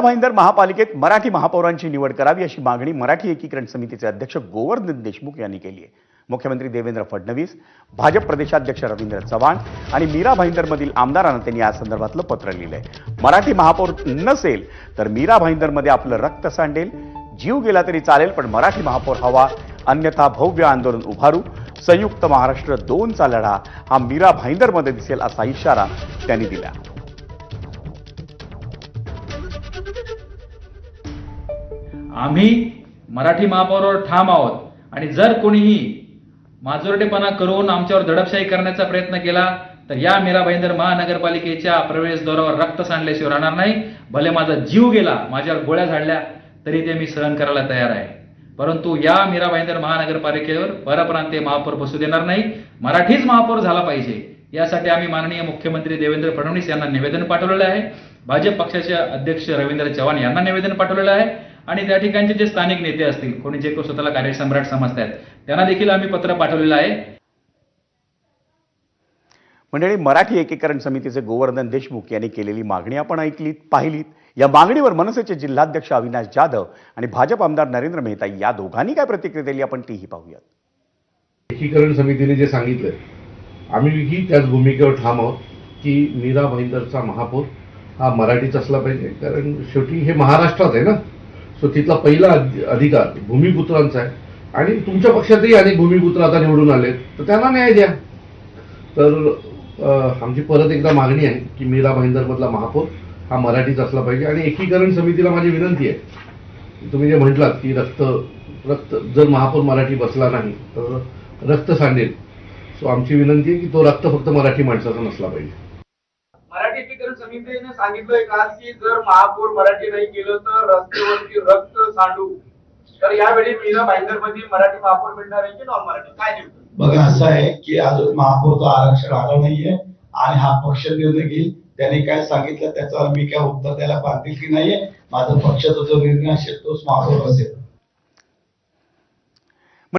भाईंदर महापालिकेत मराठी महापौरांची निवड करावी अशी मागणी मराठी एकीकरण समितीचे अध्यक्ष गोवर्धन देशमुख यांनी केली आहे। मुख्यमंत्री देवेंद्र फडणवीस, भाजप प्रदेशाध्यक्ष रवींद्र चव्हाण आणि मीरा भाईंदरमधील आमदारांना त्यांनी या संदर्भातलं पत्र लिहिलंय। मराठी महापौर नसेल तर मीरा भाईंदरमध्ये आपलं रक्त सांडेल, जीव गेला तरी चालेल पण मराठी महापौर हवा, अन्यथा भव्य आंदोलन उभारू, संयुक्त महाराष्ट्र 2चा लढा हा मीरा भाईंदरमध्ये दिसेल असा इशारा त्यांनी दिला। आम्ही मराठी महापौरावर ठाम आहोत आणि जर कोणीही माजुरटेपणा करून आमच्यावर दडपशाही करण्याचा प्रयत्न केला तर या मीरा भाईंदर महानगरपालिकेच्या प्रवेशद्वारावर रक्त सांडल्याशिवाय राहणार नाही। भले माझा जीव गेला, माझ्यावर गोळ्या झाडल्या तरी ते मी सहन करायला तयार आहे, परंतु या मीरा भाईंदर महानगरपालिकेवर परप्रांतीय महापौर बसू देणार नाही। मराठीच महापौर झाला पाहिजे यासाठी आम्ही माननीय मुख्यमंत्री देवेंद्र फडणवीस यांना निवेदन पाठवलेलं आहे। भाजप पक्षाचे अध्यक्ष रवींद्र चव्हाण यांना निवेदन पाठवलेलं आहे आणि त्या ठिकाणचे जे स्थानिक नेते असतील, कोणी जे स्वतःला कार्यसम्राट समजतात, त्यांना देखील आम्ही पत्र पाठवलेलं आहे। मंडळी, मराठी एकीकरण समितीचे गोवर्धन देशमुख यांनी केलेली मागणी आपण ऐकलीत, पाहिलीत। या मागणीवर मनसेचे जिल्हाध्यक्ष अविनाश जाधव आणि भाजप आमदार नरेंद्र मेहता या दोघांनी काय प्रतिक्रिया दिली आपण तीही पाहूयात। एकीकरण समितीने जे सांगितलं, आम्हीही त्याच भूमिकेवर ठाम आहोत की मीरा भाईंदरचा महापौर हा मराठीच असला पाहिजे, कारण शेवटी हे महाराष्ट्रात आहे ना, सो तिथला पहिला अधिकार भूमिपुत्रांचा आहे आणि तुमच्या पक्षातही अनेक भूमिपुत्र आता निवडून आले तर त्यांना न्याय द्या। तर आमची परत एकदा मागणी आहे की मीरा भाईंदरमधला महापौर हा मराठीच असला पाहिजे आणि एकीकरण समितीला माझी विनंती आहे, तुम्ही जे म्हटलात की रक्त जर महापौर मराठी बसला नाही तर रक्त सांडेल, सो आमची विनंती आहे की तो रक्त फक्त मराठी माणसाचा नसला पाहिजे। मराठी एकीकरण समितीने सांगितलंय का की जर महापौर मराठी नाही केलं तर रस्त्यावरती रक्त सांडू, तर यावेळी मीरा भाईंदरमध्ये मराठी महापौर मिळणार आहे की नॉन मराठी, काय नेमकं? बघा, असं आहे की अजून महापौरचं आरक्षण आलं नाहीये आणि हा पक्ष निर्णय घेईल। त्यांनी काय सांगितलं त्याच्यावर मी काय उत्तर द्यायला बांधील की नाहीये। माझा पक्षाचा जो निर्णय असेल तोच महापौर असेल।